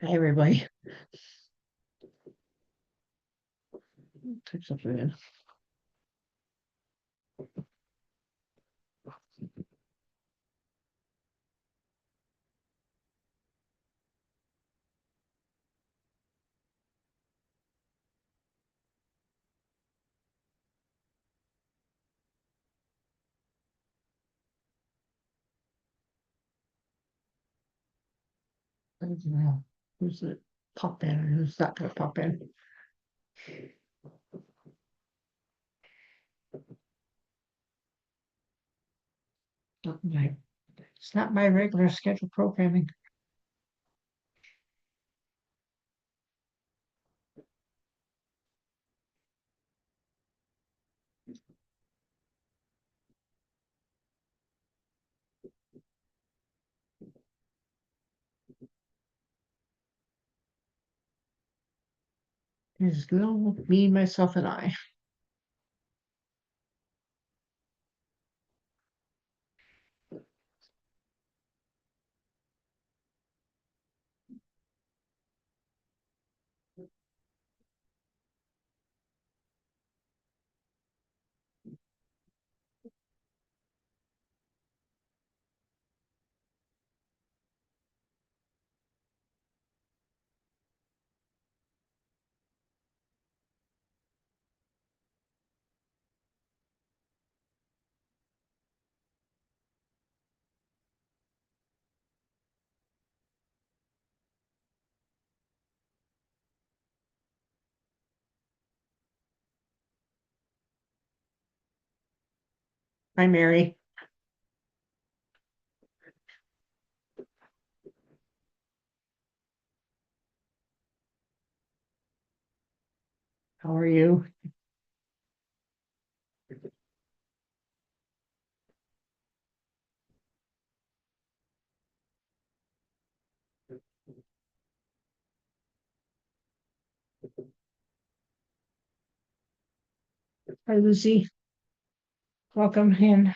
Hi, everybody. Take something in. Who's it? Pop in? Who's not gonna pop in? Right. It's not my regular scheduled programming. It's little me, myself, and I. Hi, Mary. How are you? Hi, Lucy. Welcome in.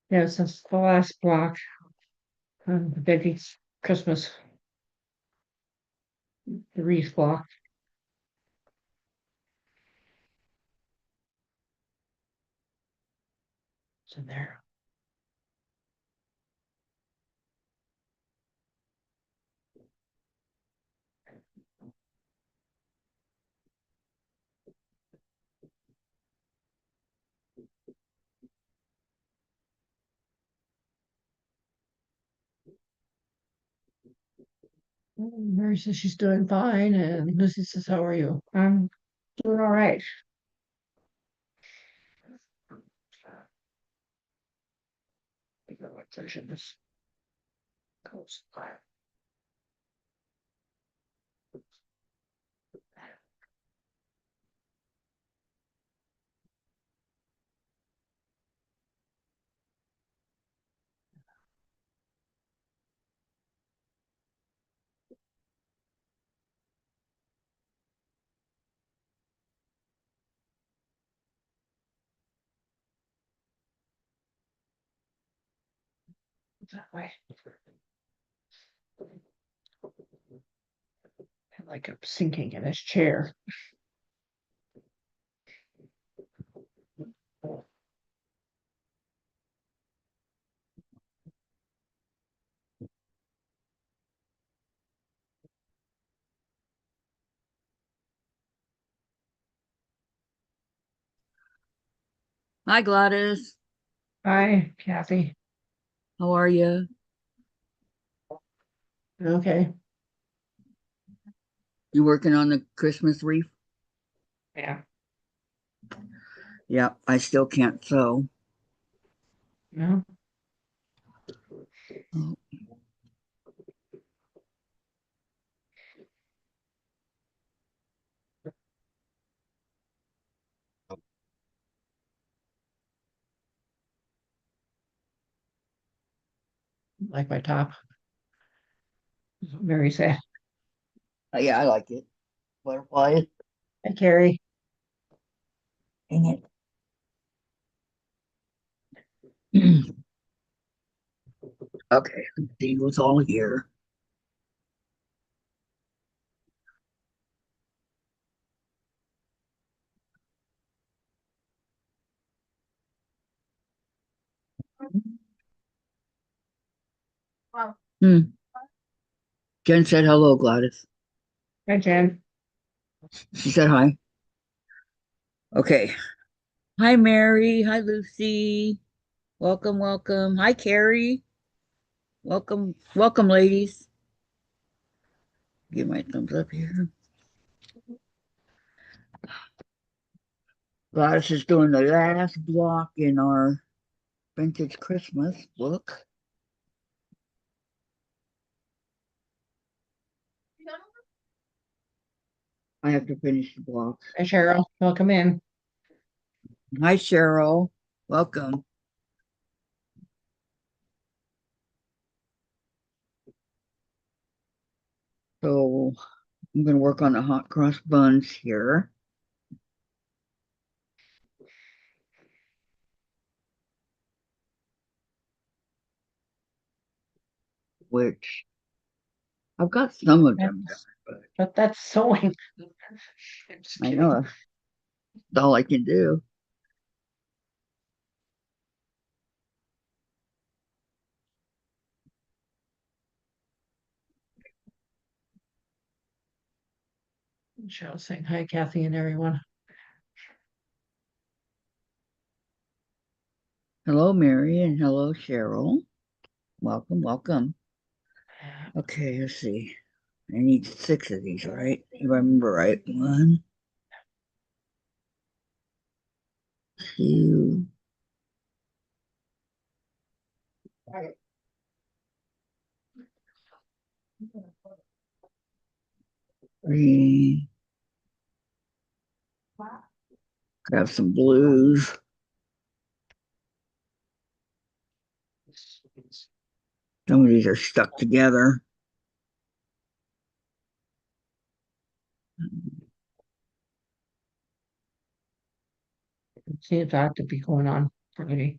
Yes, that's the last block. The big Christmas, the wreath block. It's in there. Mary says she's doing fine, and Lucy says, "How are you?" I'm doing all right. I think what section this goes. That way. Like I'm sinking in his chair. Hi, Gladys. Hi, Kathy. How are you? Okay. You working on the Christmas wreath? Yeah. Yeah, I still can't sew. No. Oh, Like my top. Very sad. yeah, I like it. Butterflies. Hi, Carrie. Dang it. Okay, see what's all here. Hmm. Jen said hello, Gladys. Hi, Jen. She said hi. Okay. Hi, Mary. Hi, Lucy. Welcome, welcome. Hi, Carrie. Welcome, welcome, ladies. Give my thumbs up here. Gladys is doing the last block in our vintage Christmas book. I have to finish the block. Hi, Cheryl. Welcome in. Hi, Cheryl. Welcome. So I'm going to work on the hot cross buns here, which I've got some of them done, That's, but but that's sewing. I'm just I kidding. know that's all I can do. Cheryl saying hi, Kathy, and everyone. Hello, Mary, and hello, Cheryl. Welcome, welcome. Okay, let's see. I need 6 of these, right? If I remember right. 1, 2, 3. Grab some blues. Some of these are stuck together. Seems that to be going on pretty.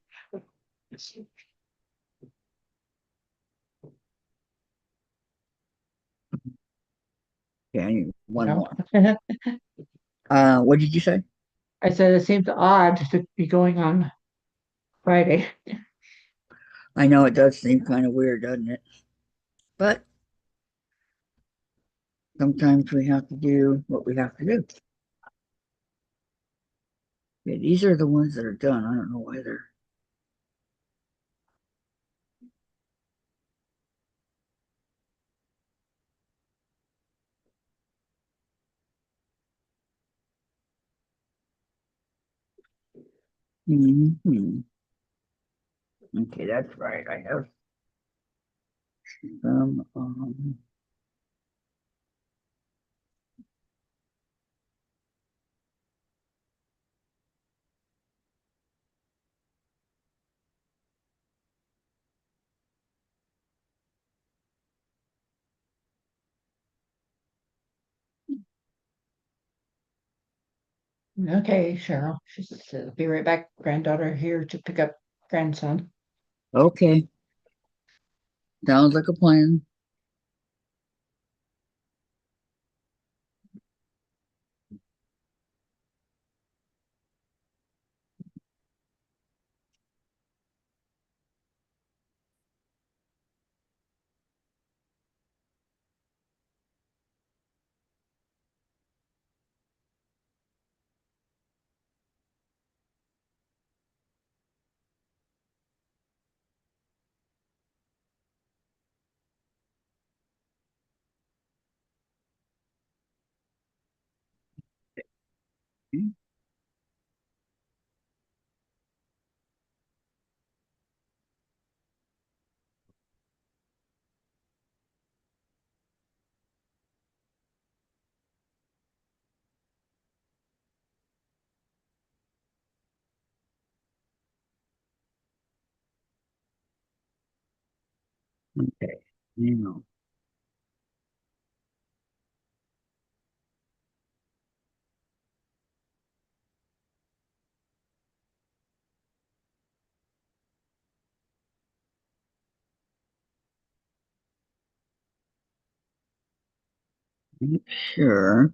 Okay, I need one Yeah. more. What did you say? I said it seems odd to be going on Friday. I know it does seem kind of weird, doesn't it? But sometimes we have to do what we have to do. Okay, these are the ones that are done. I don't know why they're. Hmm. Okay, that's right. I have some. Okay, Cheryl. She said, be right back, granddaughter here to pick up grandson. Okay. Sounds like a plan. Okay. Now, make sure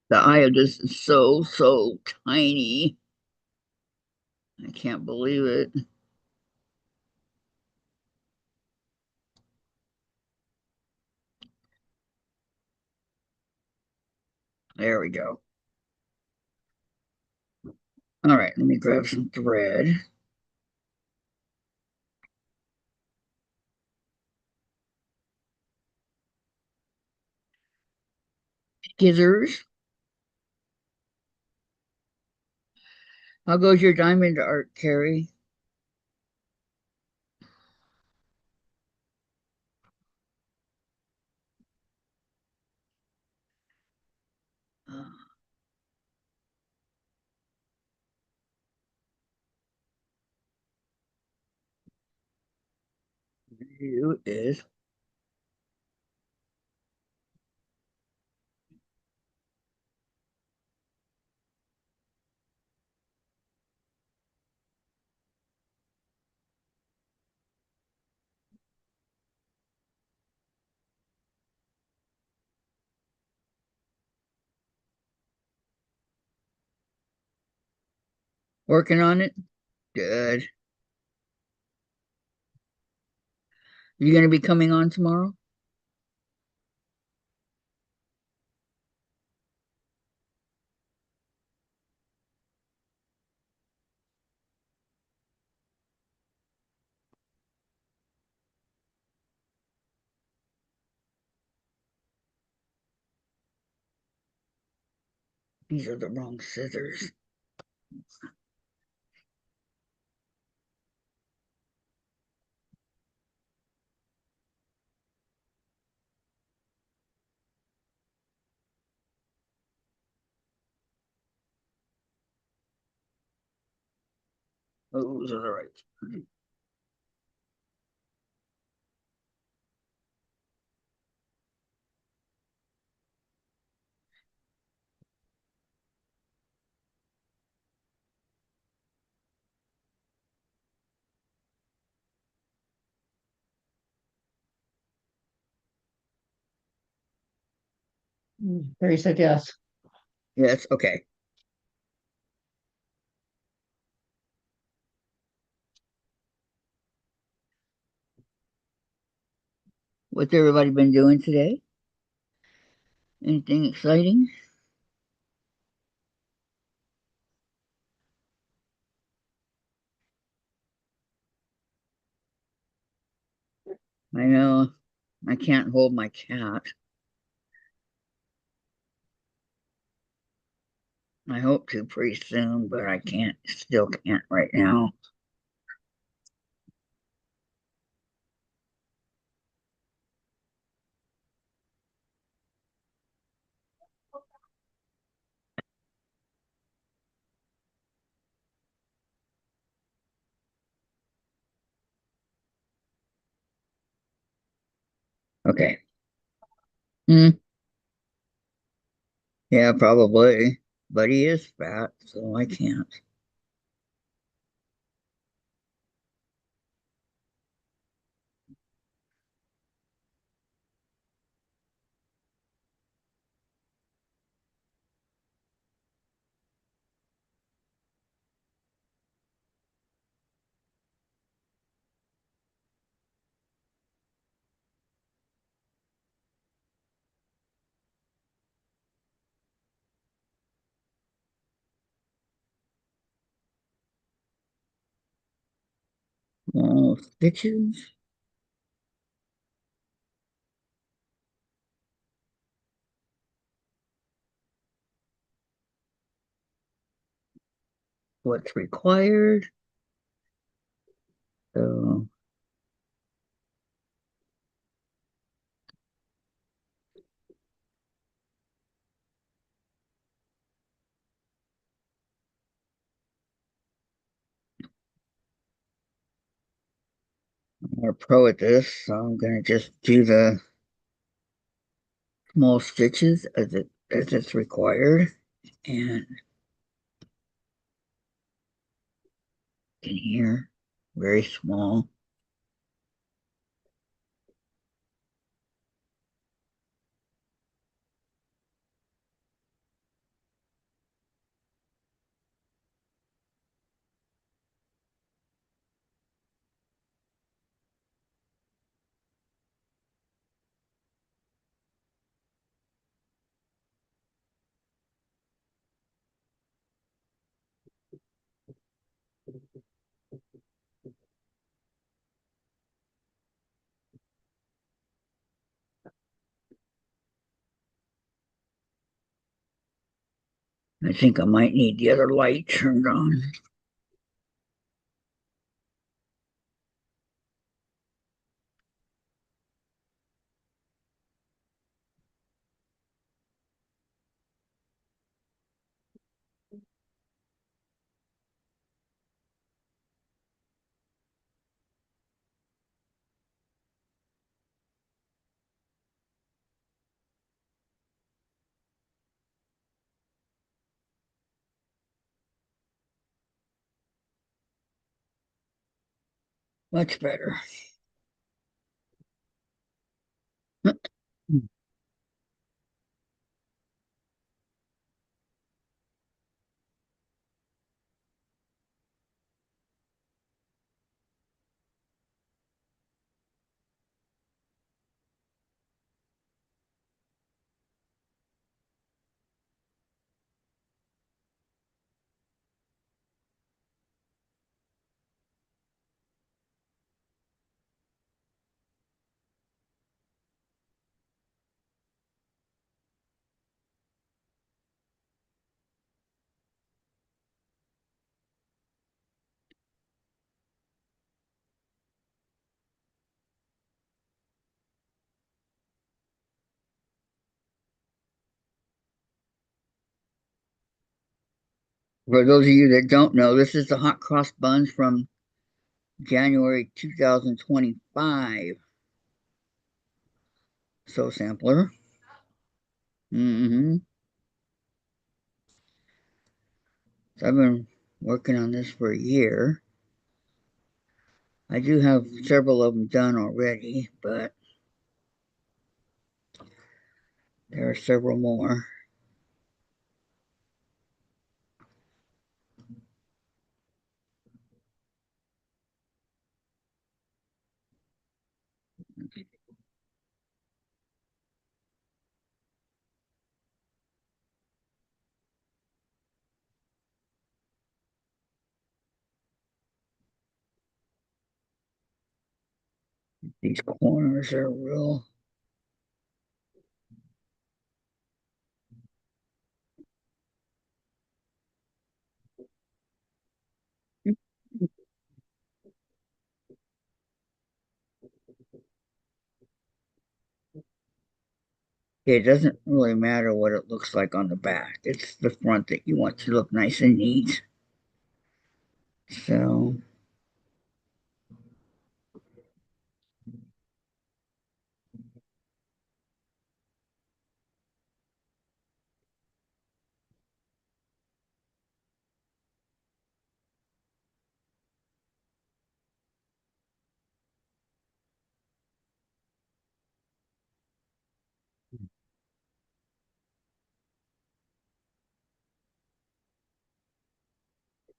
the eye of this is so tiny. I can't believe it. There we go. All right, let me grab some thread. Scissors. How goes your diamond art, Carrie? Uh, you is working on it. Good. You gonna be coming on tomorrow? These are the wrong scissors. Those are the right. Barry said yes. Yes, okay. What's everybody been doing today? Anything exciting? I know I can't hold my cat. I hope to pretty soon, but I can't, still can't right now. Okay. Hmm. Yeah, probably. But he is fat, so I can't. Oh, stitches? What's required? So I'm a pro at this, so I'm gonna just do the small stitches as it's required. And in here, very small. I think I might need the other light turned on. Much better. For those of you that don't know, this is the hot cross buns from January 2025. So sampler. Hmm. So I've been working on this for a year. I do have several of them done already, but there are several more. These corners are real. It doesn't really matter what it looks like on the back. It's the front that you want to look nice and neat. So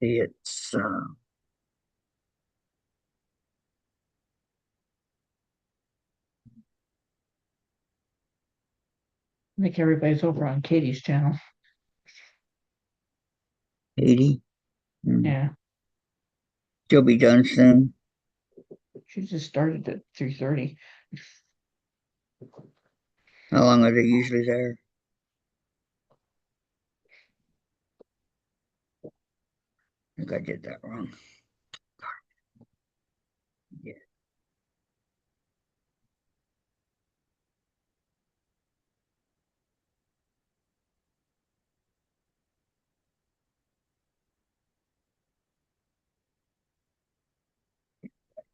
it's I think everybody's over on Katie's channel. 80. Hmm. Yeah, She'll be done soon. she just started at 3:30. How long are they usually there? I think I did that wrong. Yeah,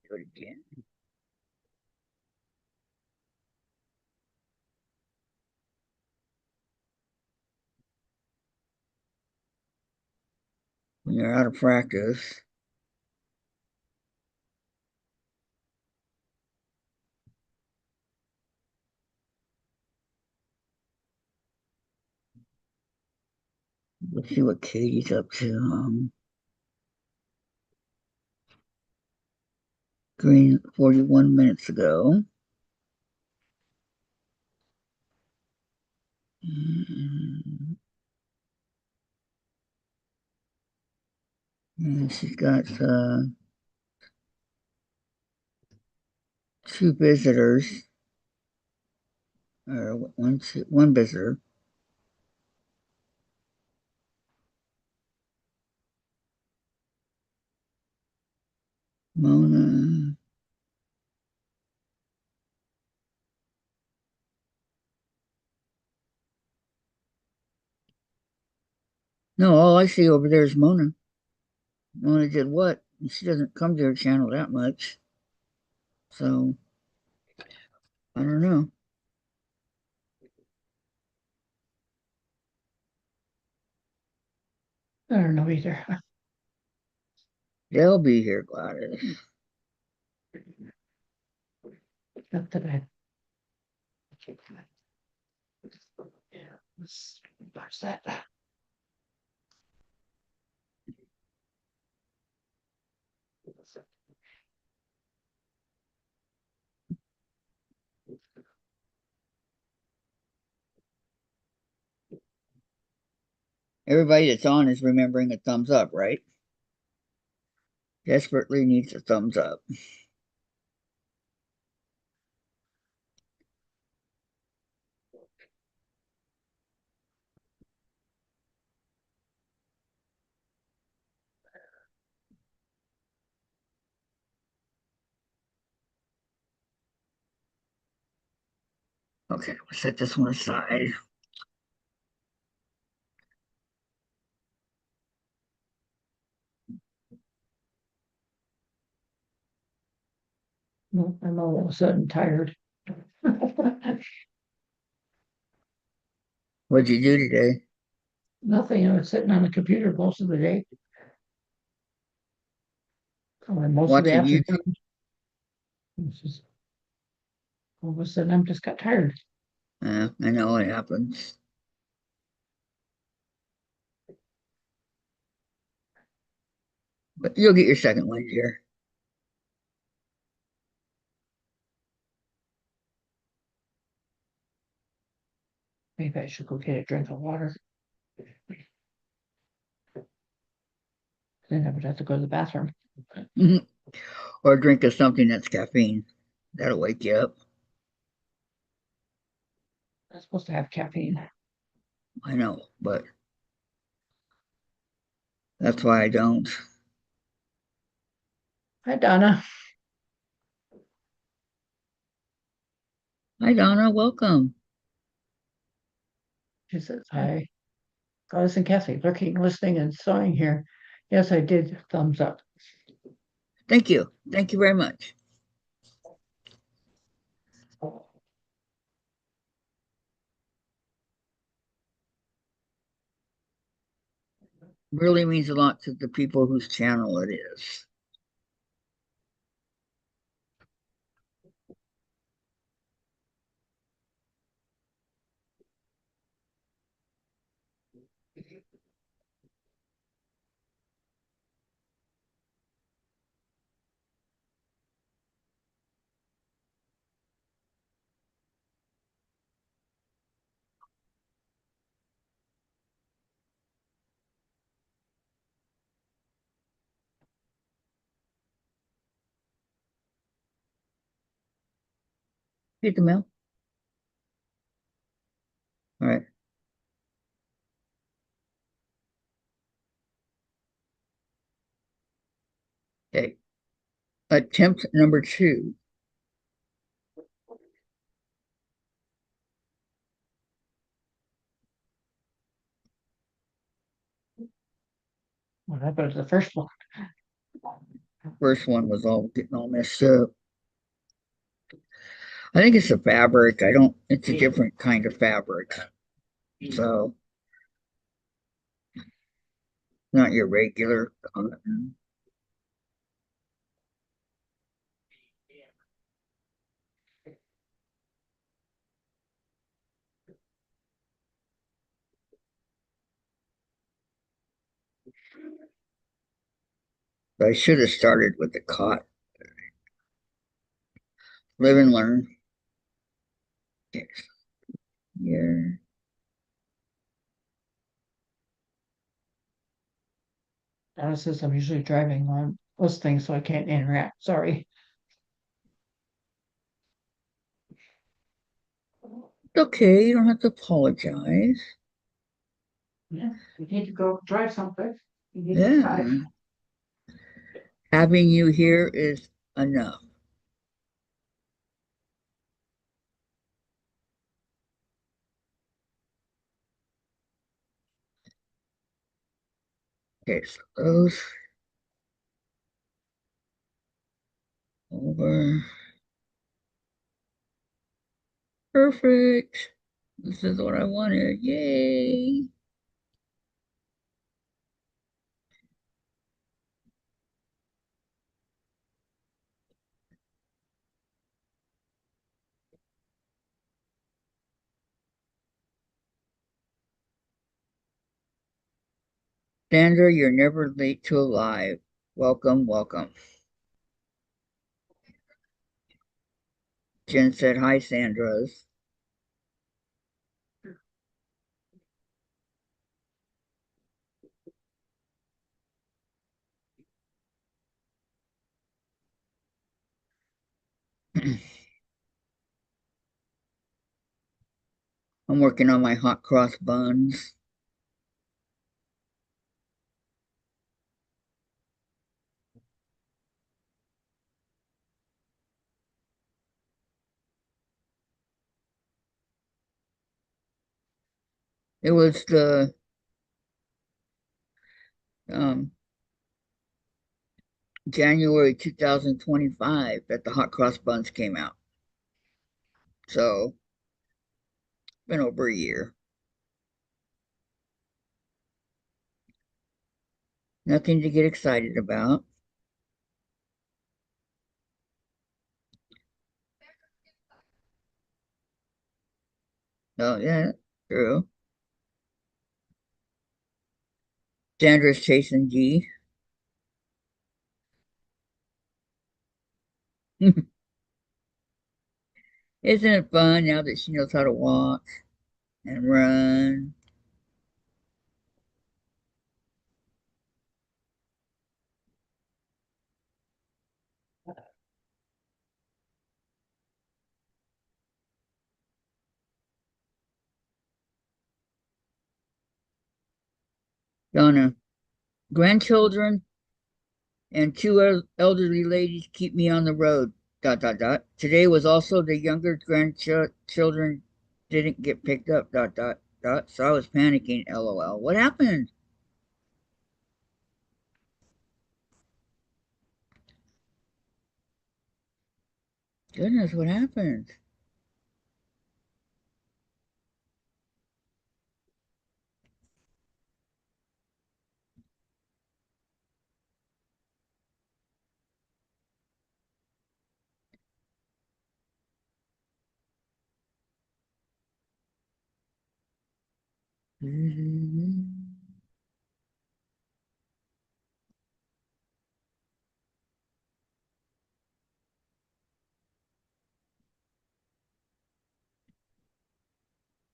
do it again. When you're out of practice, let's see what Katie's up to. Green 41 minutes ago. And she's got two visitors, or one visitor. Mona. No, all I see over there is Mona. Mona did what? She doesn't come to her channel that much. So I don't know. I don't know either. They'll be here, Gladys. Not that I. Yeah, let's watch that. Everybody that's on is remembering a thumbs up, right? Desperately needs a thumbs up. Okay, we'll set this one aside. No, I'm all of a sudden tired. What'd you do today? Nothing. I was sitting on the computer most of the day, or most of the Watching afternoon. YouTube. It's just, all of a sudden, I'm just got tired. I know it happens. But you'll get your second one here. Maybe I should go get a drink of water. Then I would have to go to the bathroom. Or drink of something that's caffeine. That'll wake you up. I'm supposed to have caffeine. I know, but that's why I don't. Hi, Donna. Hi, Donna. Welcome. She says, hi, Goddess and Kathy, lurking, listening, and sawing here. Yes, I did. Thumbs up. Thank you. Thank you very much. Really means a lot to the people whose channel it is. Get the mail. All right. Okay. Attempt number 2. What happened to the first one? First one was all getting all messed up. I think it's a fabric. I don't, it's a different kind of fabric. So, not your regular cotton. I should have started with the cotton. Live and learn. Okay. Here. Donna says I'm usually driving on listening, so I can't interact. Sorry. Okay, you don't have to apologize. Yeah, we need to go drive someplace. We need to Yeah. drive. Having you here is enough. Okay, so those over. Perfect. This is what I wanted. Yay. Sandra, you're never late to a live. Welcome, welcome. Jen said, hi, Sandra's. I'm working on my hot cross buns. It was the um, January 2025 that the hot cross buns came out. So, been over a year. Nothing to get excited about. Oh, yeah, true. Sandra's chasing G. Isn't it fun now that she knows how to walk and run? Donna, grandchildren and two elderly ladies keep me on the road. Dot dot dot. Today was also the younger grandchildren didn't get picked up. Dot dot. So I was panicking. LOL. What happened? Goodness, what happened?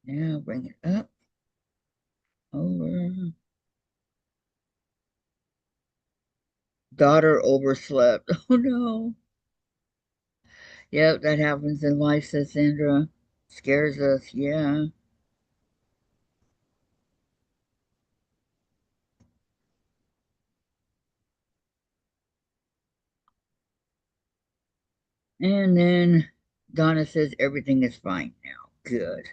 Now bring it up. Over. Daughter overslept. Oh no. Yep, that happens in life, says Sandra. Scares us, yeah. And then Donna says everything is fine now. Good.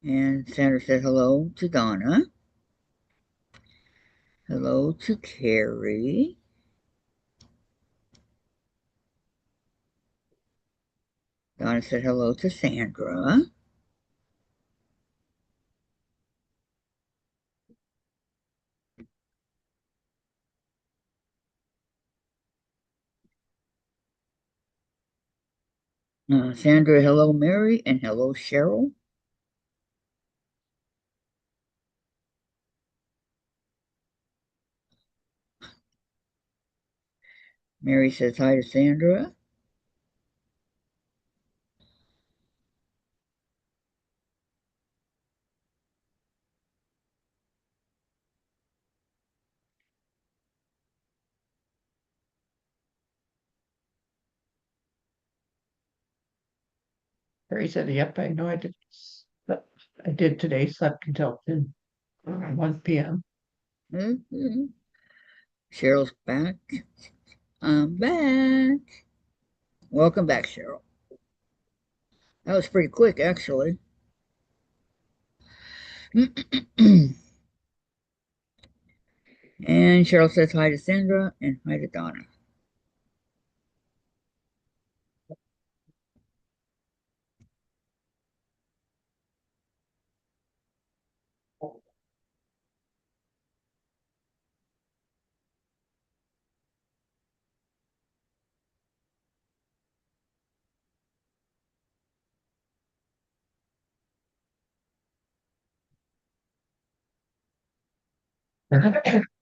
And Sandra said hello to Donna. Hello to Carrie. Donna said hello to Sandra. Sandra, hello Mary, and hello Cheryl. Mary says hi to Sandra. Harry said, yep, I know I did. I did today, slept until 1 p.m. Mm-hmm. Cheryl's back. I'm back. Welcome back, Cheryl. That was pretty quick, actually. And Cheryl says hi to Sandra and hi to Donna.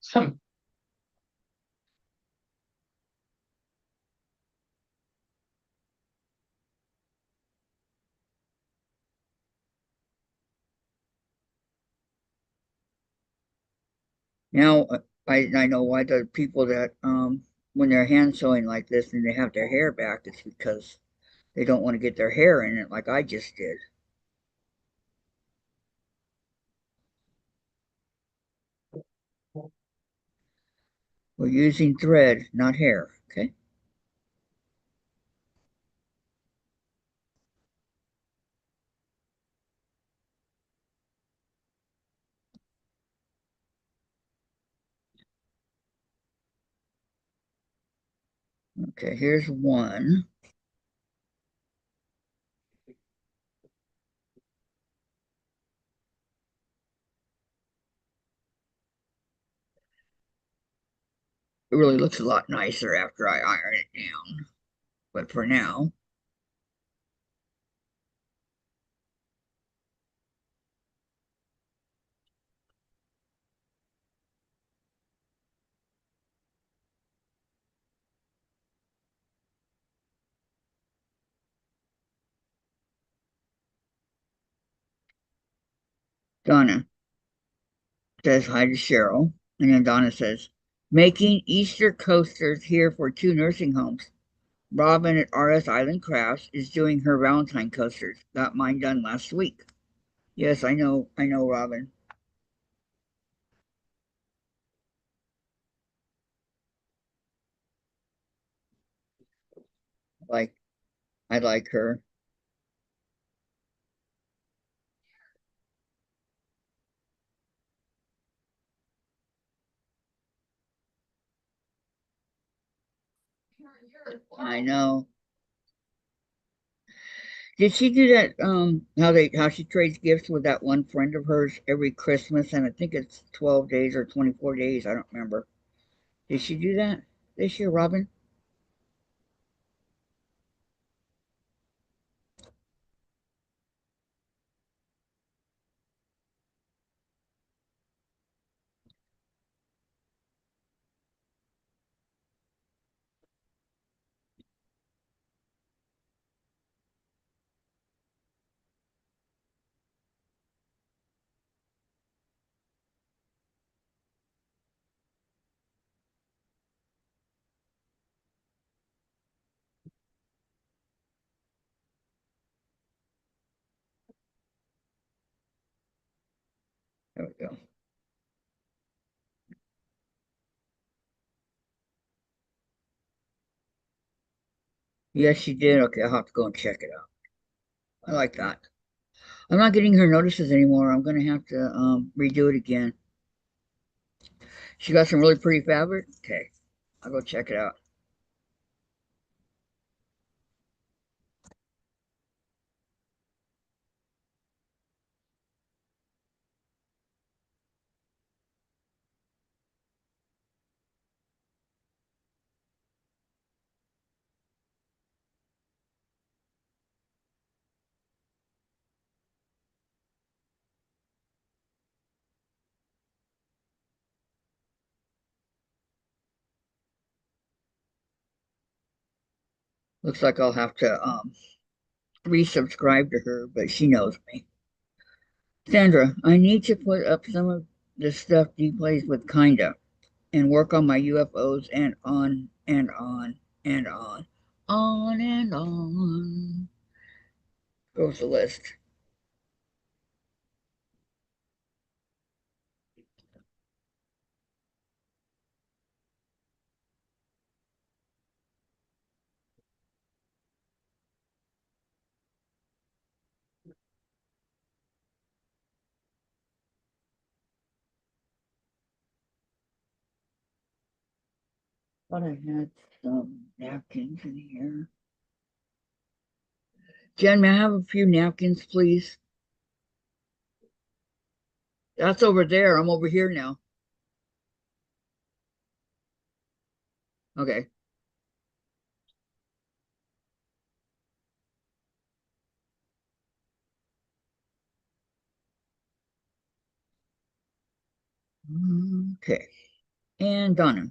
Some Now, I know why the people that, when they're hand sewing like this and they have their hair back, it's because they don't want to get their hair in it like I just did. We're using thread, not hair. Okay. Okay, here's one. It really looks a lot nicer after I iron it down. But for now, Donna says hi to Cheryl. And then Donna says, making Easter coasters here for two nursing homes. Robin at RS Island Crafts is doing her Valentine coasters. Got mine done last week. Yes, I know, Robin. Like, I like her. I know. Did she do that? How she trades gifts with that one friend of hers every Christmas, and I think it's 12 days or 24 days. I don't remember. Did she do that this year, Robin? There we go. Yes, she did. Okay, I'll have to go and check it out. I like that. I'm not getting her notices anymore. I'm gonna have to redo it again. She got some really pretty fabric. Okay, I'll go check it out. Looks like I'll have to resubscribe to her, but she knows me. Sandra, I need to put up some of the stuff D plays with kinda and work on my UFOs and on and on and on and on. Goes the list. Thought I had some napkins in here. Jen, may I have a few napkins, please? That's over there. I'm over here now. Okay. Okay. And Donna,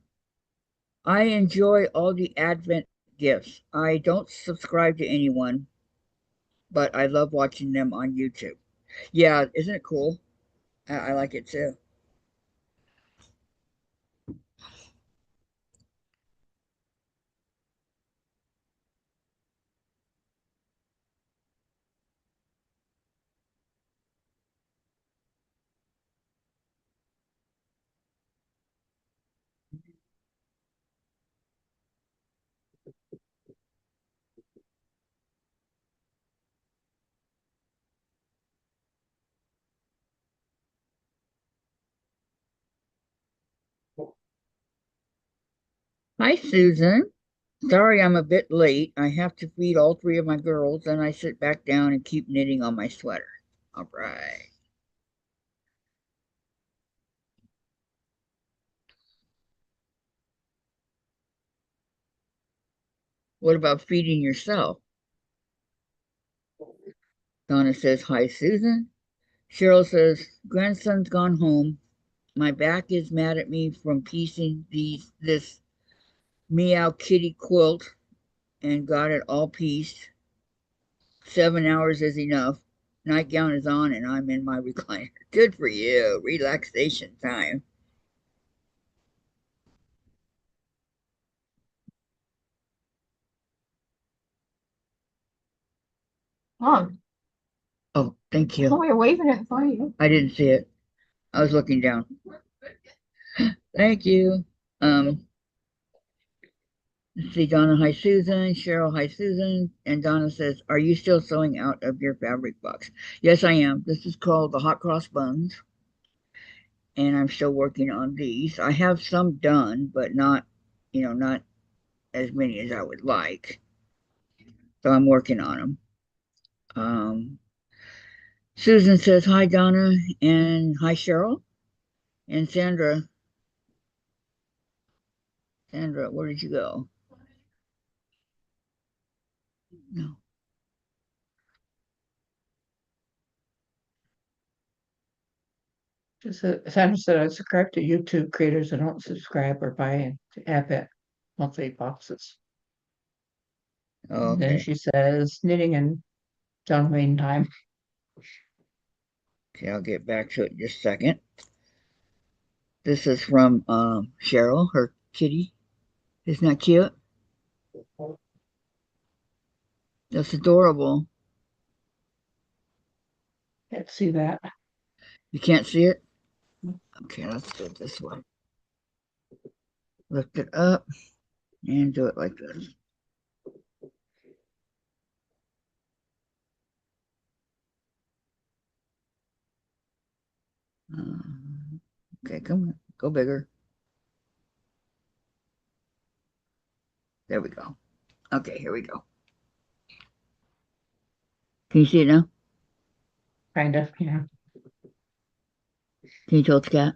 I enjoy all the Advent gifts. I don't subscribe to anyone, but I love watching them on YouTube. Yeah, isn't it cool? I like it too. Hi, Susan. Sorry I'm a bit late. I have to feed all three of my girls, and I sit back down and keep knitting on my sweater. All right. What about feeding yourself? Donna says, Hi, Susan. Cheryl says, Grandson's gone home. My back is mad at me from piecing this meow kitty quilt and got it all pieced. 7 hours is enough. Nightgown is on and I'm in my recliner. Good for you. Relaxation time. Mom, Oh, thank oh, you. you're waving it for you. I didn't see it. I was looking down. Thank you. Let's see, Donna, hi Susan. Cheryl, hi Susan. And Donna says, Are you still sewing out of your fabric box? Yes, I am. This is called the hot cross buns, and I'm still working on these. I have some done, but not, not as many as I would like. So I'm working on them. Susan says hi, Donna, and hi, Cheryl, and Sandra. Sandra, where did you go? No. Just Sandra said I subscribe to YouTube creators. I don't subscribe or buy Abbott monthly boxes. Oh, And then okay. she says knitting and John Wayne time. Okay, I'll get back to it in just a second. This is from Cheryl, her kitty. Isn't that cute? That's adorable. Can't see that. You can't see it? Okay, let's do it this way. Lift it up and do it like this. Okay, come on. Go bigger. There we go. Okay, here we go. Can you see it now? Kind of, yeah. Can you tell it's a cat?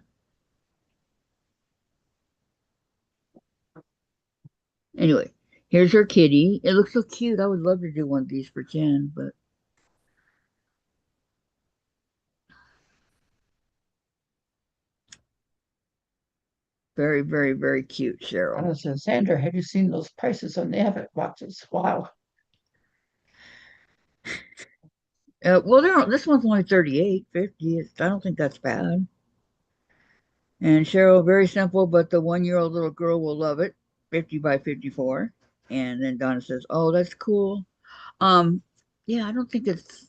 Anyway, here's her kitty. It looks so cute. I would love to do one of these for Jen, but very, very, very cute, Cheryl. Anna says, Sandra, have you seen those prices on the Abbott boxes? Wow. Well, this one's only 38.50. I don't think that's bad. And Cheryl, very simple, but the 1 year old little girl will love it. 50 by 54. And then Donna says, "Oh, that's cool." Um, yeah, I don't think it's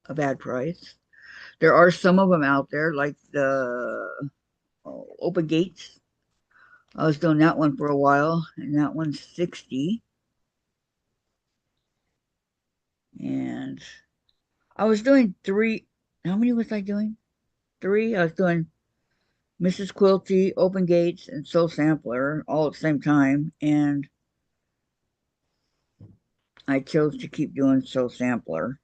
a bad price. There are some of them out there, like the Open Gates. I was doing that one for a while, and that one's 60. And I was doing three. How many was I doing? Three. I was doing Mrs. Quilty, Open Gates, and Soul Sampler all at the same time. And I chose to keep doing Soul Sampler.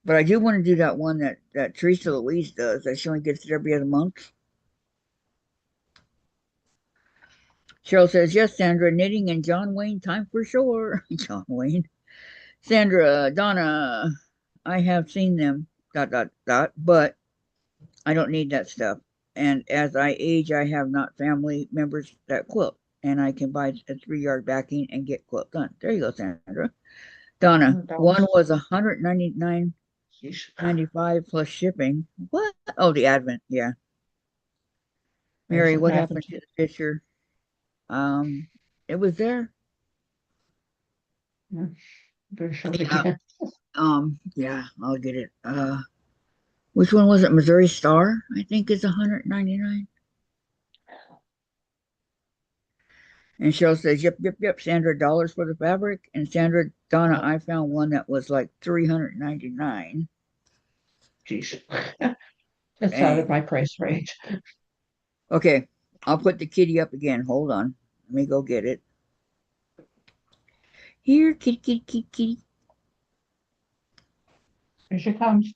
But I do want to do that one that Teresa Louise does. That she only gets it every other month. Cheryl says, "Yes, Sandra, knitting and John Wayne time for sure." John Wayne. Sandra, Donna, I have seen them, dot, dot, dot, but I don't need that stuff. And as I age, I have not family members that quilt, and I can buy a 3 yard backing and get quilt done. There you go, Sandra. Donna, one $100. was 199.95 plus shipping. What? Oh, the Advent. Yeah. Maybe Mary, something what happened happened to to you. the picture? Um, it was there. Yeah, better show it Yeah. again. Yeah, I'll get it. Which one was it? Missouri Star, I think is 199. And Cheryl says, "Yep, yep, yep, Sandra, dollars for the fabric." And Sandra, Donna, Oh, I found one that was like 399. geez. That's out of Dang. my price range. Okay, I'll put the kitty up again. Hold on. Let me go get it. Here, kitty, kitty, kitty, kitty. Here she comes.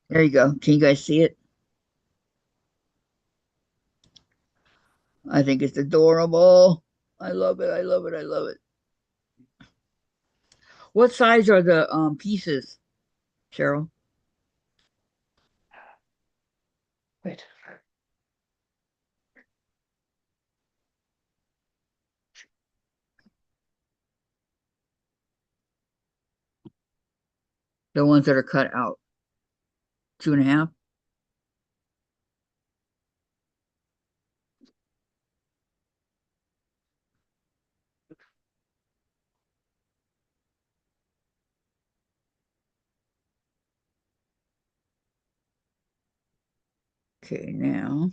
There you go. Can you guys see it? I think it's adorable. I love it. I love it. I love it. What size are the pieces, Cheryl? Wait. The ones that are cut out. 2.5. Okay, now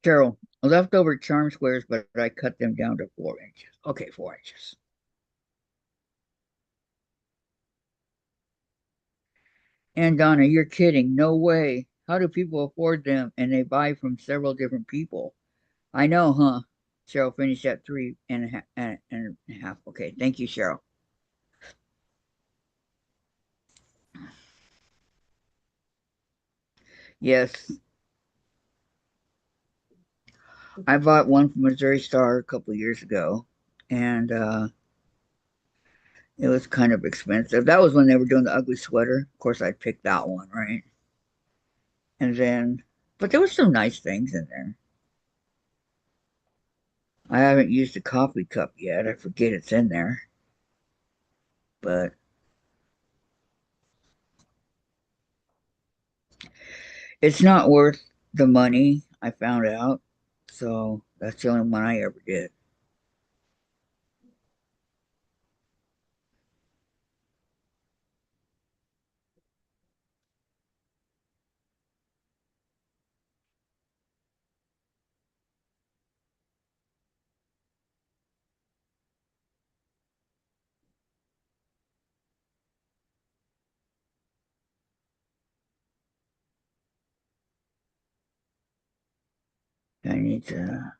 Cheryl, leftover charm squares, but I cut them down to 4 inches. Okay, 4 inches. And Donna, you're kidding. No way. How do people afford them and they buy from several different people? I know, huh? Cheryl finished at 3.5 and a half. Okay, thank you, Cheryl. Yes, I bought one from Missouri Star a couple of years ago, and it was kind of expensive. That was when they were doing the ugly sweater. Of course, I picked that one, right? And then, but there was some nice things in there. I haven't used a coffee cup yet. I forget it's in there, but it's not worth the money. I found out, so that's the only one I ever did. I need to.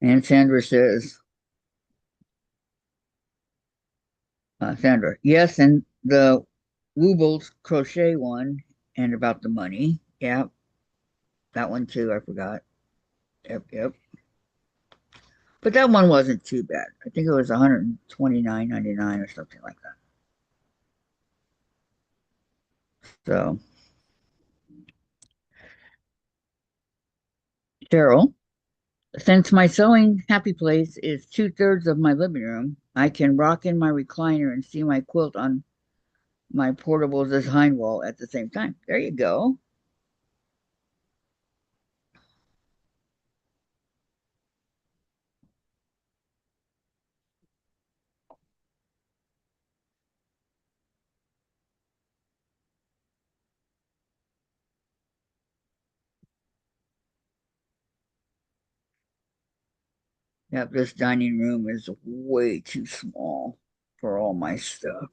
And Sandra says, Sandra, yes, and the Woobles crochet one, and about the money. Yeah, that one too. I forgot. Yep, yep. But that one wasn't too bad. I think it was 129.99 or something like that. So, Cheryl, since my sewing happy place is 2/3 of my living room, I can rock in my recliner and see my quilt on my portable design wall at the same time. There you go. Yep, this dining room is way too small for all my stuff.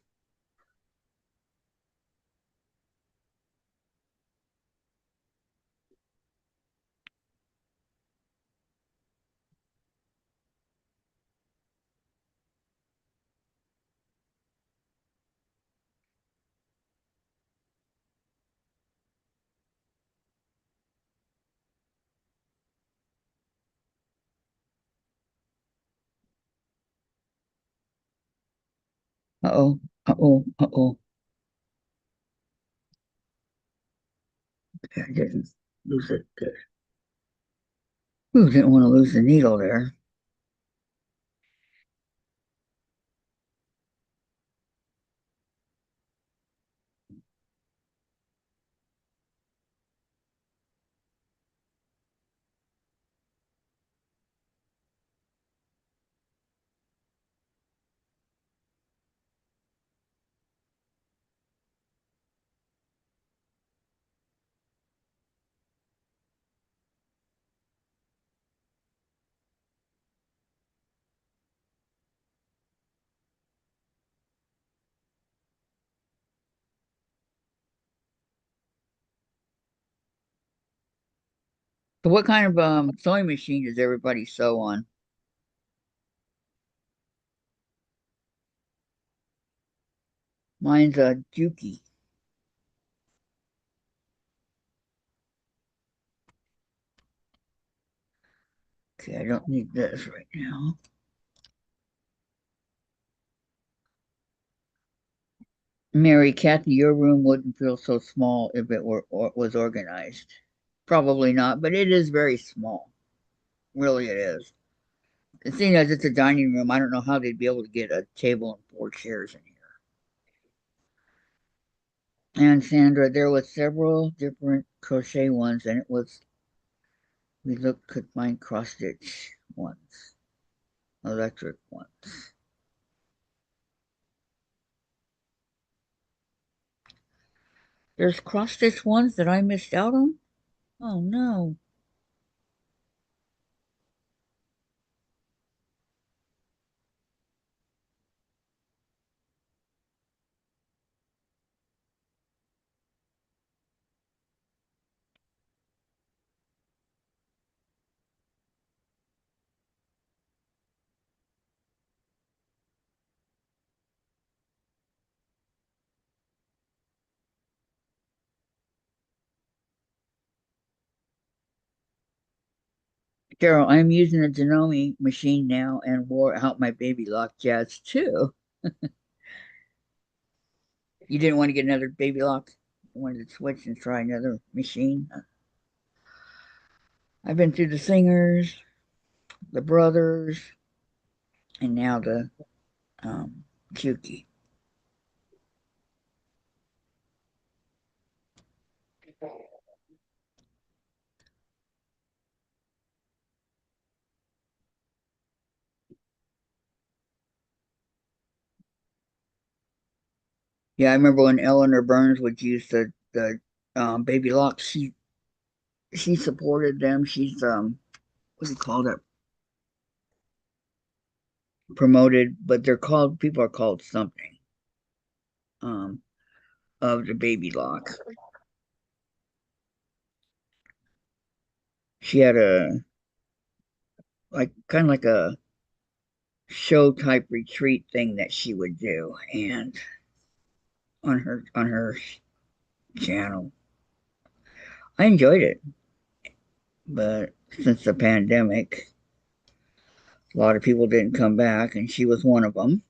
Uh oh, uh oh, uh oh. I didn't lose it. Good. Ooh, didn't want to lose the needle there. So, what kind of sewing machine does everybody sew on? Mine's a Juki. Okay, I don't need this right now. Mary, Kathy, your room wouldn't feel so small if it was organized. Probably not, but it is very small. Really, it is. And seeing as it's a dining room, I don't know how they'd be able to get a table and 4 chairs in here. And Sandra, there was several different crochet ones, and it was we looked could find cross stitch ones, electric ones. There's cross stitch ones that I missed out on. Oh no. Carol, I'm using a Janome machine now and wore out my baby lock jazz too. You didn't want to get another baby lock? You wanted to switch and try another machine? I've been through the Singers, the Brothers, and now the um, Juki. Yeah, I remember when Eleanor Burns would use the baby locks. She supported them. She's what do you call that? Promoted, but they're called people are called something um of the baby lock. She had a like kind of like a show type retreat thing that she would do, and on her channel, I enjoyed it. But since the pandemic, a lot of people didn't come back, and she was one of them.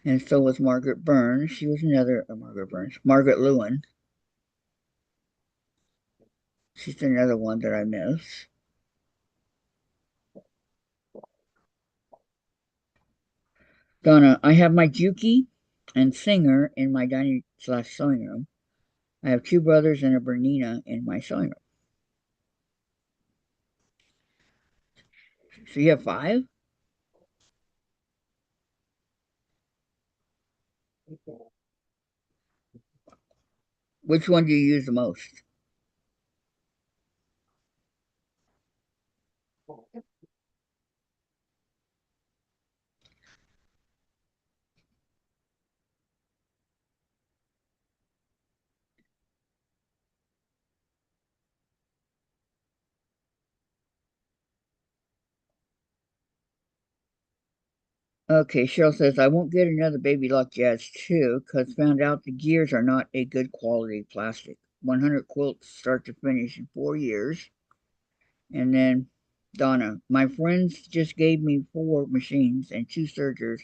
And so was Margaret Burns. She was another Margaret Burns. Margaret Lewin. She's another one that I miss. Donna, I have my Juki and Singer in my dining/sewing room. I have two brothers and a Bernina in my sewing room. So you have five? Which one do you use the most? Okay, Cheryl says, I won't get another Baby Lock Jazz 2 because found out the gears are not a good quality plastic. 100 quilts start to finish in 4 years. And then Donna, my friends just gave me 4 machines and 2 sergers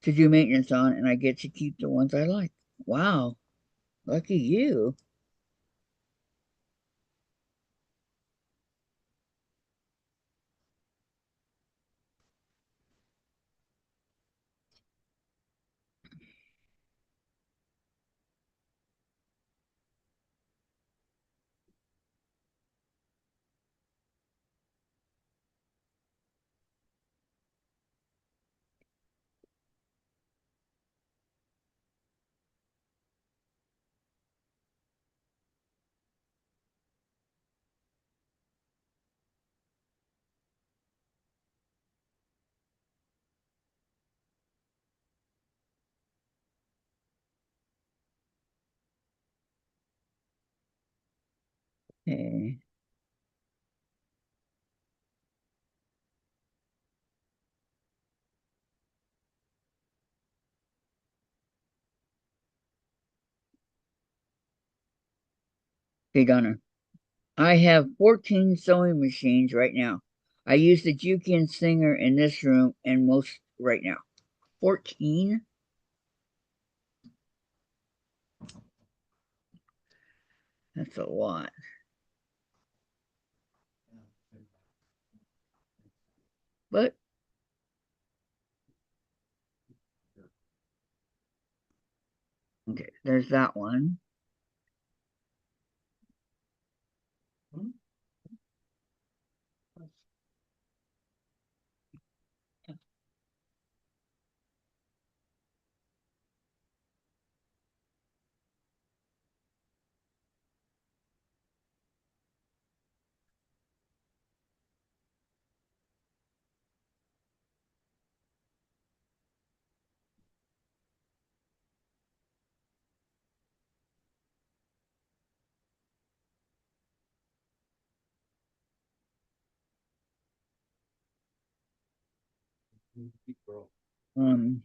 to do maintenance on, and I get to keep the ones I like. Wow, lucky you. Hey, hey Donna. I have 14 sewing machines right now. I use the Juki and Singer in this room and most right now. 14? That's a lot. But there's that one. Um,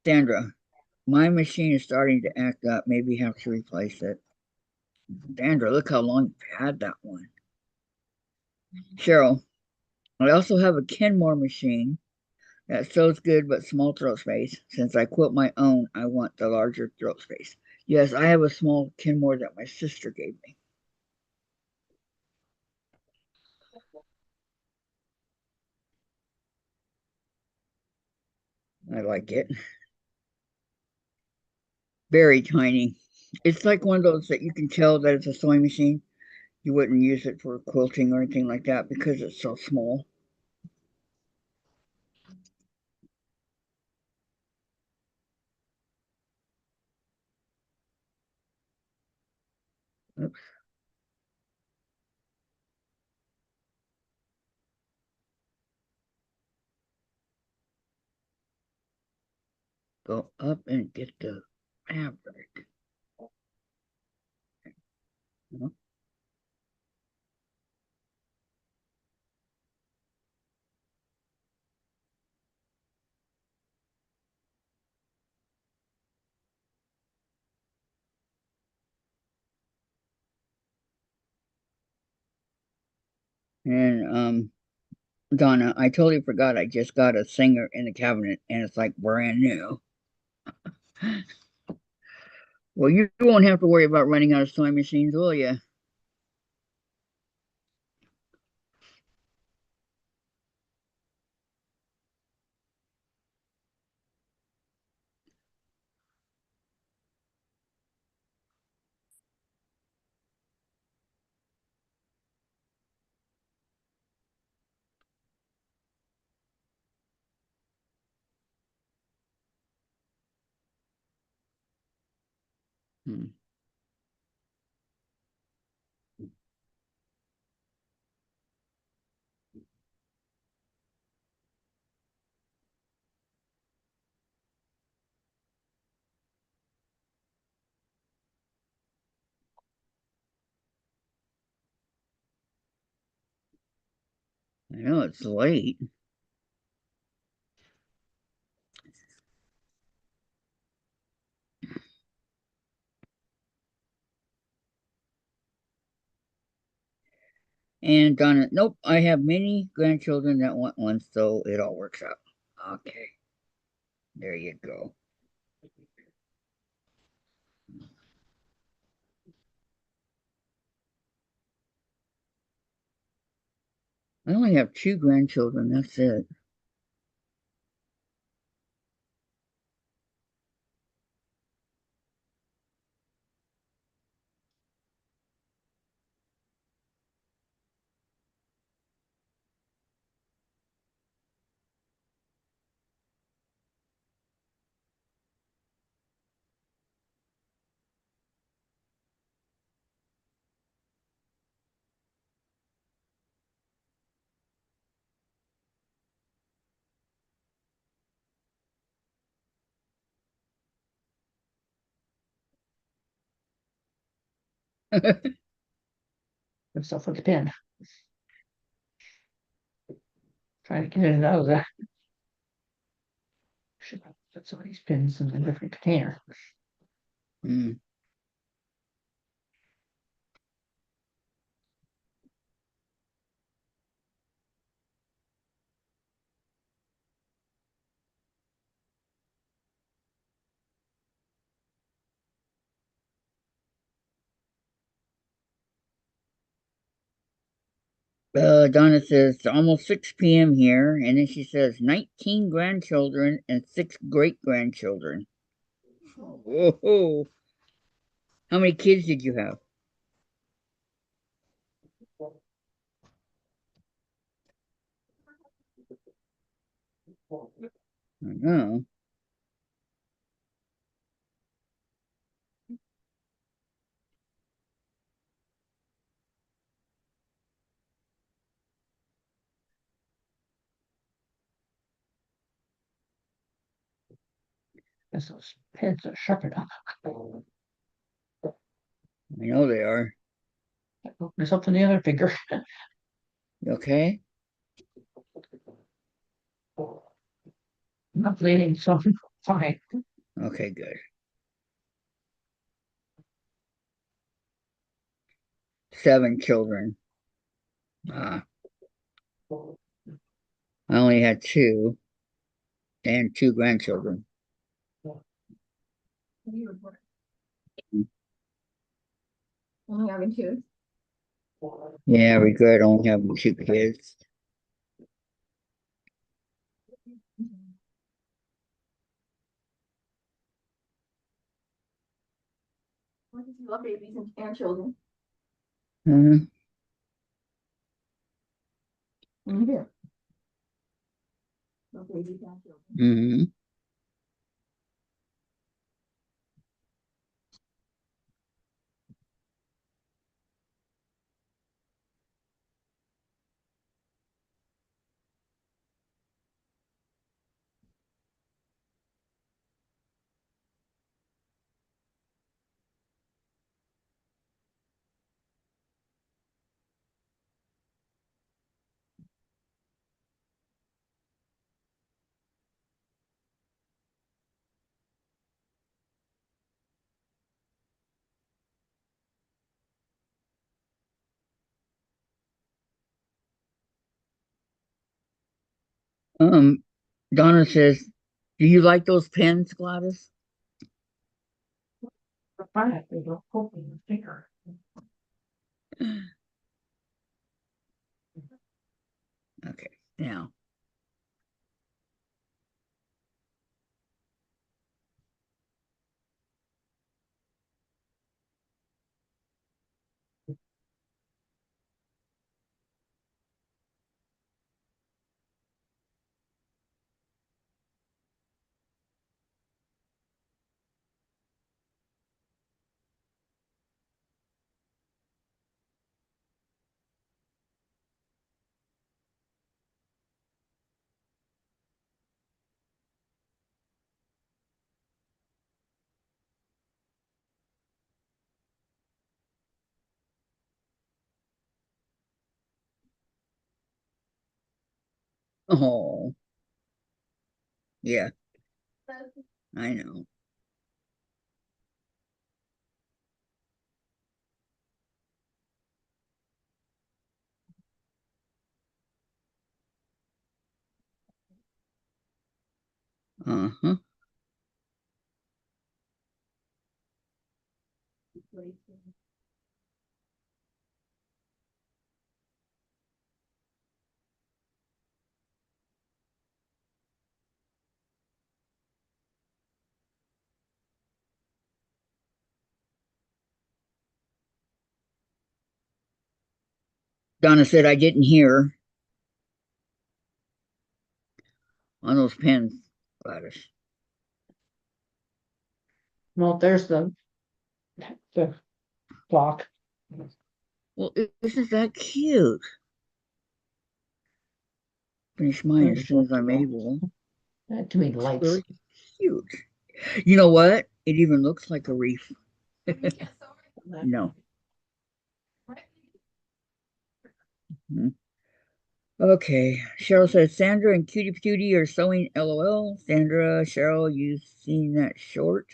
Sandra, my machine is starting to act up. Maybe have to replace it. Sandra, look how long you've had that one. Cheryl, I also have a Kenmore machine that sews good but small throat space. Since I quit my own, I want the larger throat space. Yes, I have a small Kenmore that my sister gave me. I like it. Very tiny. It's like one of those that you can tell that it's a sewing machine. You wouldn't use it for quilting or anything like that because it's so small. Oops. Go up and get the fabric. And Donna, I totally forgot I just got a singer in the cabinet and it's like brand new. Well, you won't have to worry about running out of sewing machines, will you? Hmm. I know it's late. And Donna, nope, I have many grandchildren that want one, so it all works out. Okay, there you go. I only have two grandchildren, that's it. Himself with the pen. Trying to get it out of that. Should have put some of these pins in a different container. Mm. Donna says it's almost 6 p.m. here, and then she says 19 grandchildren and 6 great grandchildren. Whoa. How many kids did you have? I know. Because those pins are sharp enough. I know they are. There's something in the other finger. You okay? I'm not bleeding, so I'm fine. Okay, good. 7 children. Ah, I only had two and 2 grandchildren. Only having two. Yeah, I regret only having 2 kids. Why did you love babies and children? Mhm. You do. Love babies and children. Mhm. Um, Donna says, "Do you like those pens, Gladys?" Fine, they don't poke me in the finger. Okay, now. Oh, yeah, I know. Uh-huh. Donna said, "I didn't hear on those pens, Gladys." Well, there's the block. Well, isn't that cute? Finish mine as soon as I'm able. Too many It's lights. really cute. You know what? It even looks like a wreath. No. Mhm. Okay. Cheryl says Sandra and Cutie Cutie are sewing LOL. Sandra, Cheryl, you've seen that short.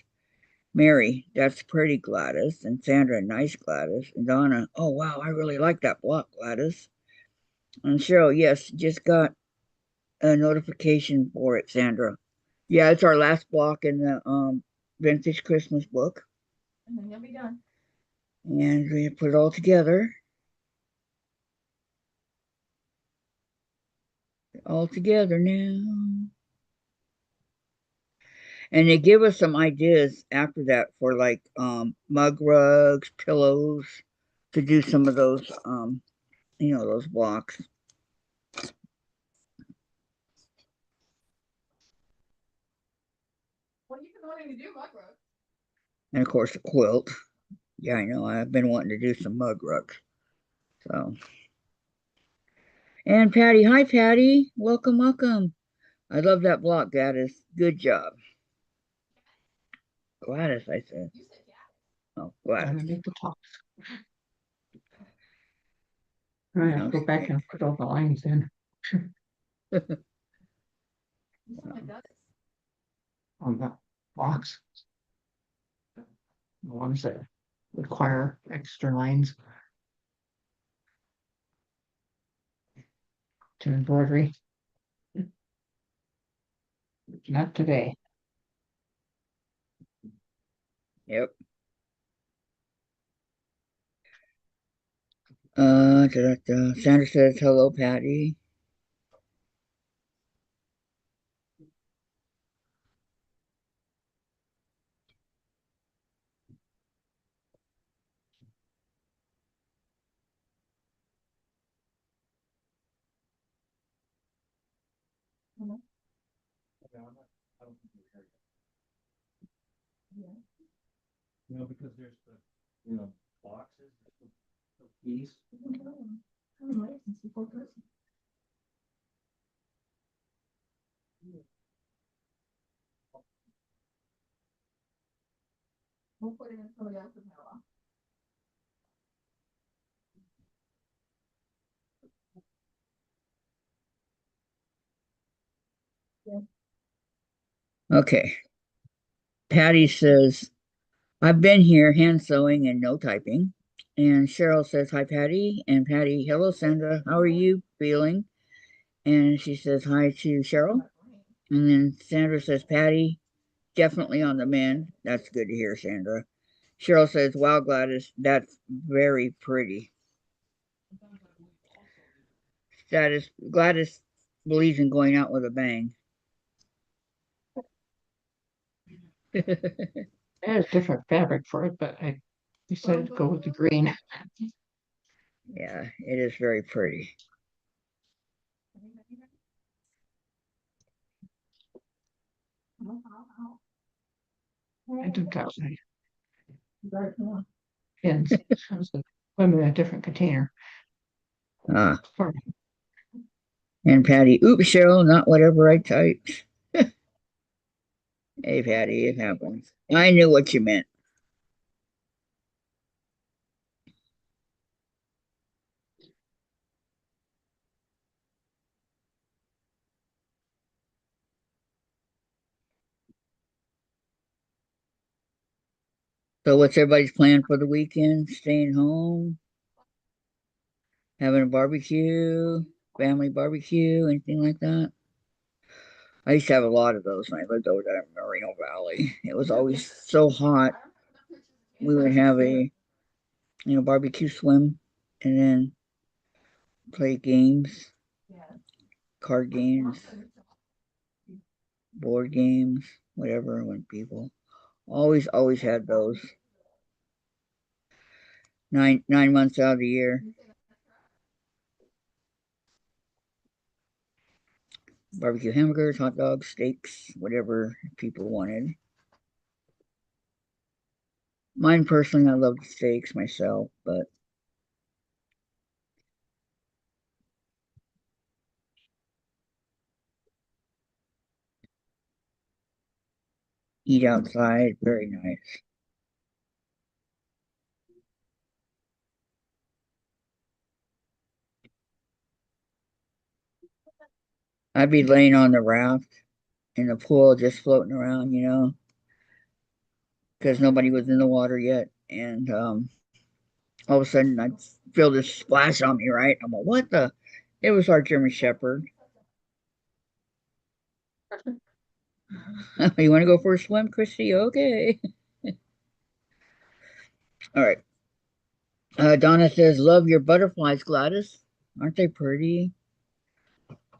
Mary, that's pretty, Gladys. And Sandra, nice, Gladys. And Donna, oh wow, I really like that block, Gladys. And Cheryl, yes, just got a notification for it, Sandra. Yeah, it's our last block in the vintage Christmas book. And then you'll be done. And we put it all together. All together now. And they give us some ideas after that for like mug rugs, pillows, to do some of those those blocks. Well, you've been wanting to do mug rugs. And of course a quilt. Yeah, I know. I've been wanting to do some mug rugs. So and Patty, hi Patty. Welcome, welcome. I love that block, Gladys. Good job. Gladys, I said. You said yeah. Oh, Trying to Gladys. make the tops. I have to go back and put all the lines in You sound like that. on the box, the ones that require extra lines to embroidery. Not today. Yep. Sandra says hello, Patty. Mhm. Yeah. Because there's the, boxes, the keys. Anyway, since before Christmas. We'll put it in somebody else's mailbox. Okay. Patty says, I've been here hand sewing and no typing. And Cheryl says, hi, Patty. And Patty, hello, Sandra. How are you feeling? And she says, hi to Cheryl. And then Sandra says, Patty, definitely on the mend. That's good to hear, Sandra. Cheryl says, wow, Gladys, that's very pretty. Gladys believes in going out with a bang. There's different fabric for it, but I decided to go with the green. Yeah, it is very pretty. I took out my Right, yeah. pins. I was put them in a different container. Ah, For and Patty, oops, Cheryl, not whatever I typed. Hey, Patty, it happens. I knew what you meant. So, what's everybody's plan for the weekend? Staying home, having a barbecue, family barbecue, anything like that? I used to have a lot of those when I lived over there in Moreno Valley. It was always so hot. We would have a barbecue swim and then play games, card games, board games, whatever. When people always had those 9 months out of the year. Barbecue hamburgers, hot dogs, steaks, whatever people wanted. Mine personally, I love the steaks myself, but eat outside, very nice. I'd be laying on the raft in the pool, just floating around, because nobody was in the water yet, and all of a sudden I feel this splash on me, right? I'm like, what the? It was our German Shepherd. You want to go for a swim, Christy? Okay. All right. Donna says, love your butterflies, Gladys. Aren't they pretty?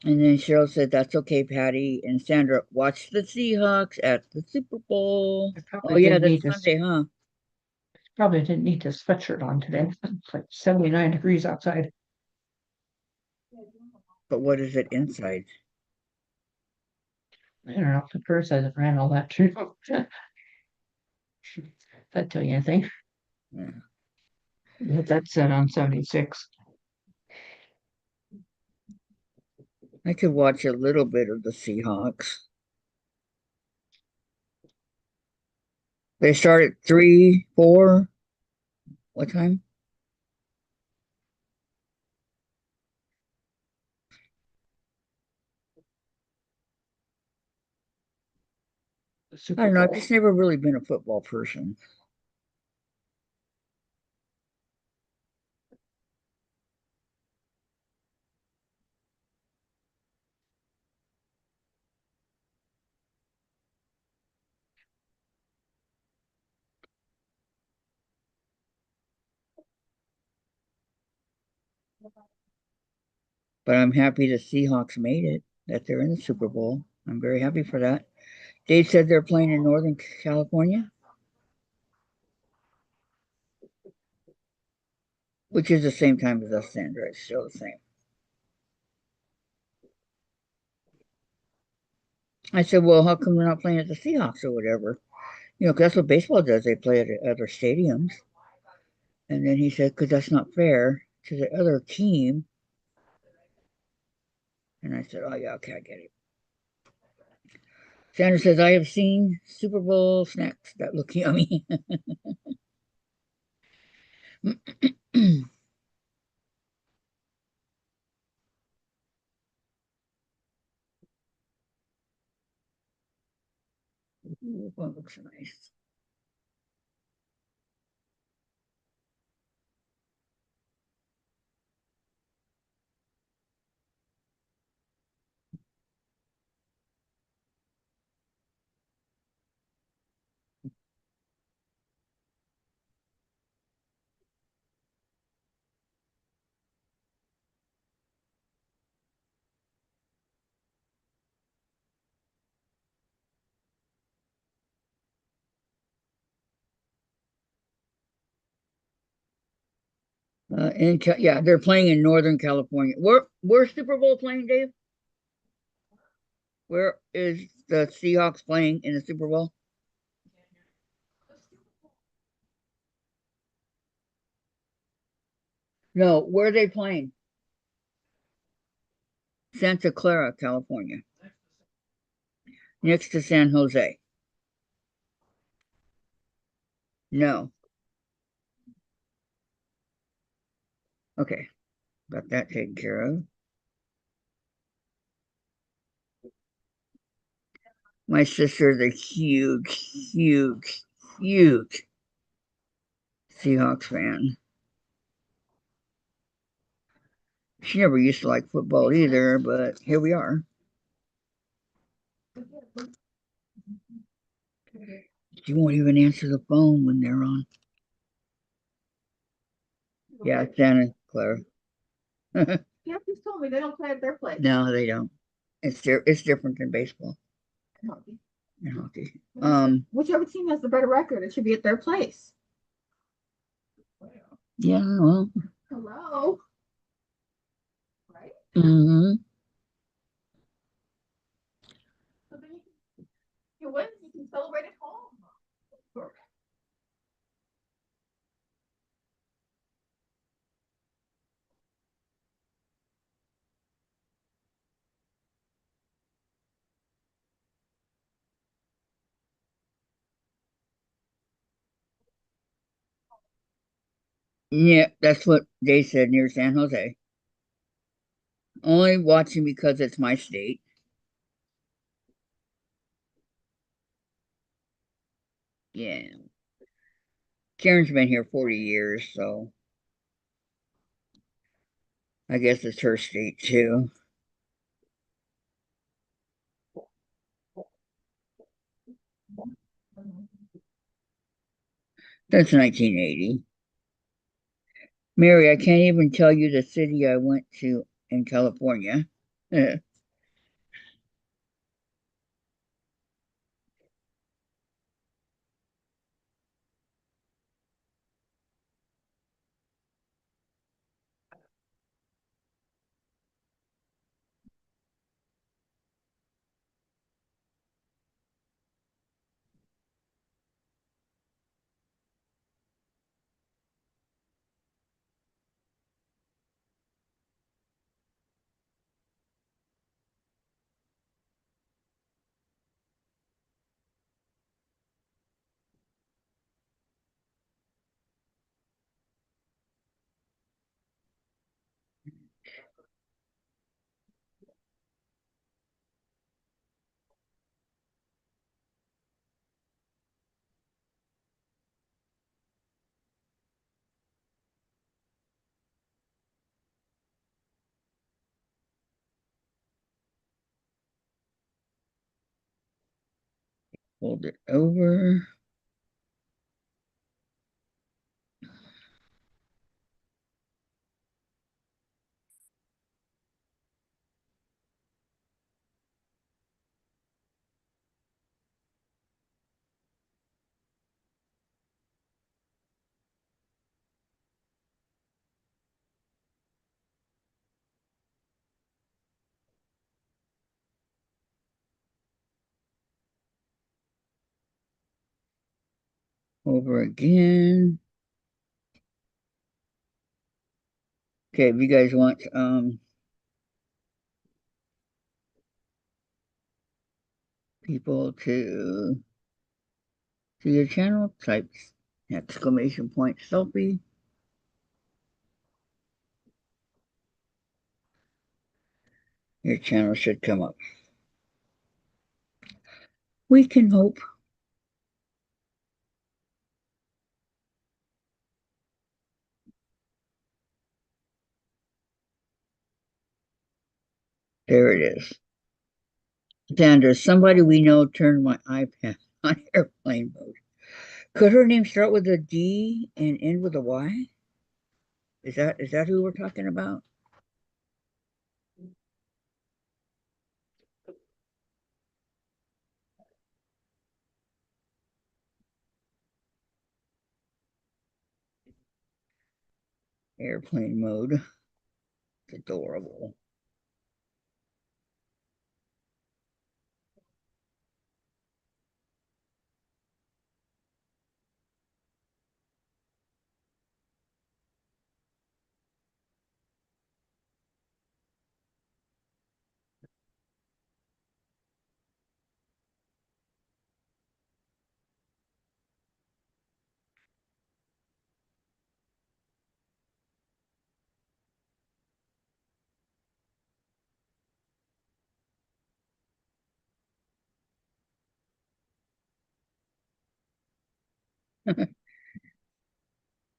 And then Cheryl said, "That's okay, Patty." And Sandra, watch the Seahawks at the Super Bowl. I Oh, probably yeah, didn't that's need to, Sunday, huh? probably didn't need a sweatshirt on today. It's like 79 degrees outside. But what is it inside? I don't know, the first hasn't ran all that true. That tell you anything? Yeah. But that's set on 76. I could watch a little bit of the Seahawks. They start at 3, 4. What time? The I Super don't know. I've Bowl. just never really been a football person. But I'm happy the Seahawks made it, that they're in the Super Bowl. I'm very happy for that. Dave said they're playing in Northern California, which is the same time as us, Sandra. It's still the same. I said, well, how come they're not playing at the Seahawks or whatever? You know, 'cause that's what baseball does. They play at other stadiums. And then he said, because that's not fair to the other team. And I said, oh, yeah, okay, I get it. Sandra says, I have seen Super Bowl snacks that look yummy. Ooh, that looks nice. Yeah, they're playing in Northern California. Where's Super Bowl playing, Dave? Where is the Seahawks playing in the Super Bowl? No, where are they playing? Santa Clara, California, next to San Jose. No. Okay, got that taken care of. My sister's a huge Seahawks fan. She never used to like football either, but here we are. She won't even answer the phone when they're on. Yeah, Santa Clara. Yeah, just told me they don't play at their place. No, they don't. It's different than baseball Hockey. and hockey. Whichever team has the better record, it should be at their place. Yeah, well, Hello. Right? hmm So then you win, you can celebrate at home. yeah, that's what they said near San Jose. Only watching because it's my state. Yeah, Karen's been here 40 years, so I guess it's her state too. That's 1980. Mary, I can't even tell you the city I went to in California. Hold it over. Over again. Okay, if you guys want people to see your channel, type exclamation point selfie. Your channel should come up. We can hope. There it is. Sandra, somebody we know turned my iPad on airplane mode. Could her name start with a D and end with a Y? Is that who we're talking about? Airplane mode. It's adorable.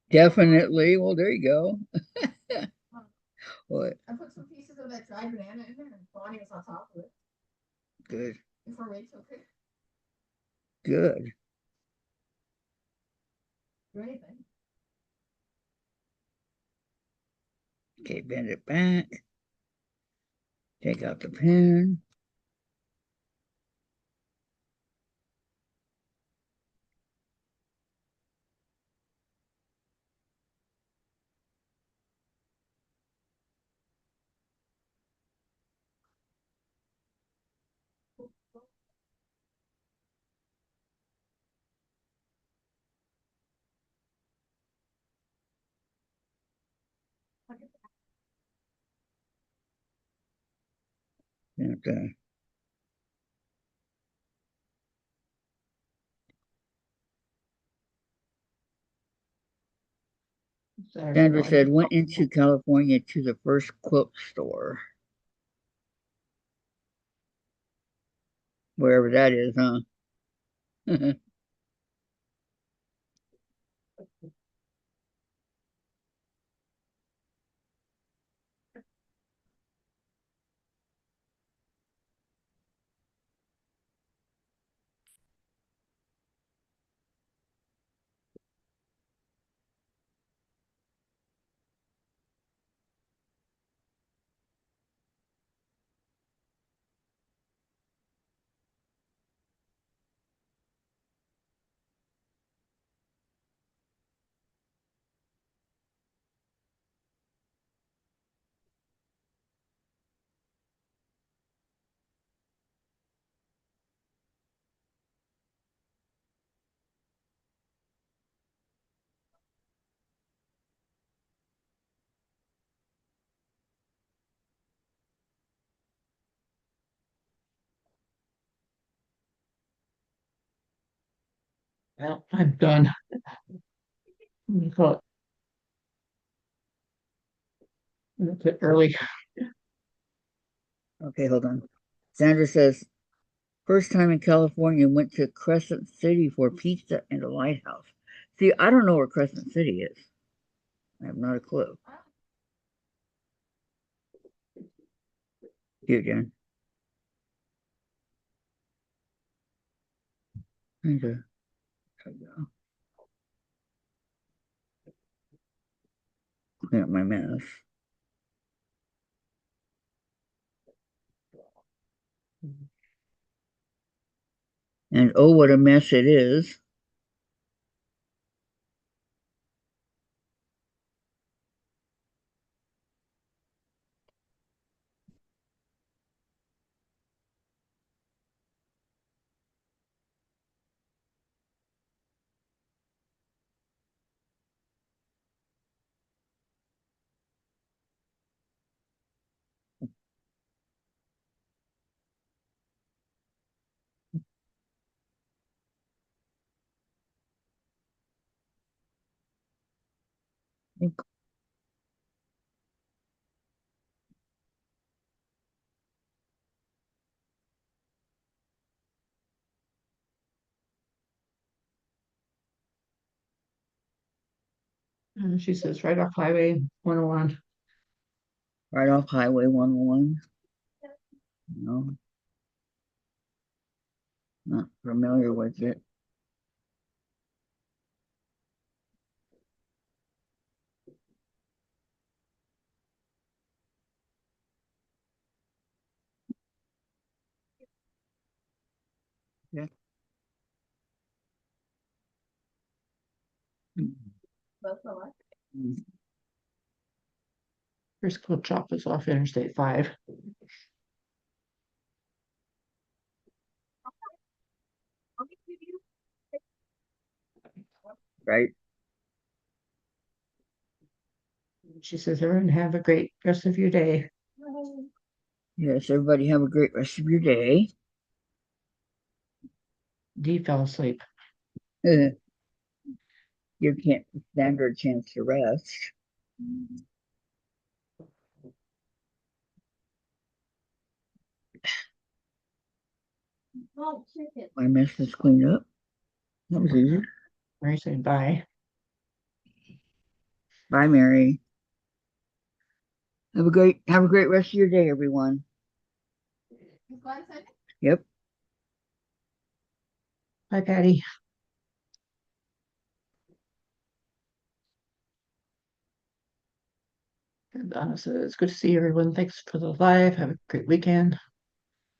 Definitely. Well, there you go. What? I put some pieces of that dried banana in there and Bonnie was on top of it Good. before we took it Good. or anything. Okay, bend it back. Take out the pen. And, Sandra said, went into California to the first quilt store. Wherever that is, huh? Well, I'm done. You call it a bit early. Okay, hold on. Sandra says, first time in California, went to Crescent City for pizza and a lighthouse. See, I don't know where Crescent City is. I have not a clue. You, Jen. Okay. There we go. Clean up my mess. And oh, what a mess it is. And she says right off Highway 101. Right off Highway 101. No, not familiar with it. Yeah. That's the one. Mm. Her school shop is off Interstate 5. I'll give you. Right. She says, everyone have a great rest of your day. Yes, everybody have a great rest of your day. Dee fell asleep. You can't stand her a chance to rest. Oh, chicken. My mess is cleaned up. That was easy. Mary said bye. Bye, Mary. Have a great rest of your day, everyone. Is Glenn sending? Yep. Bye, Patty. And Donna says, it's good to see everyone. Thanks for the live. Have a great weekend.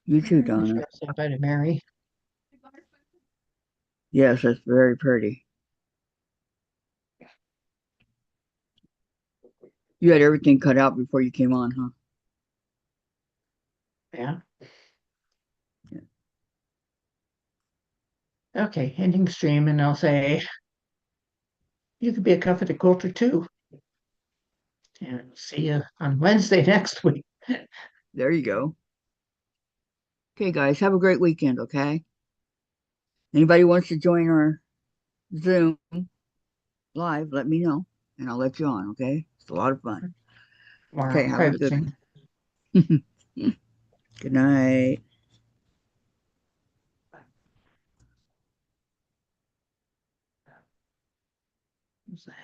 You too, She Donna. also invited Mary. Yes, that's very pretty. You had everything cut out before you came on, huh? Yeah. Yeah. Okay, ending stream, and I'll say you could be a comforted quilter too. And see you on Wednesday next week. There you go. Okay, guys, have a great weekend, okay? Anybody wants to join our Zoom live, let me know, and I'll let you on, okay? It's a lot of fun. Tomorrow, Okay, have a private good Zoom. one. Good night. What's that?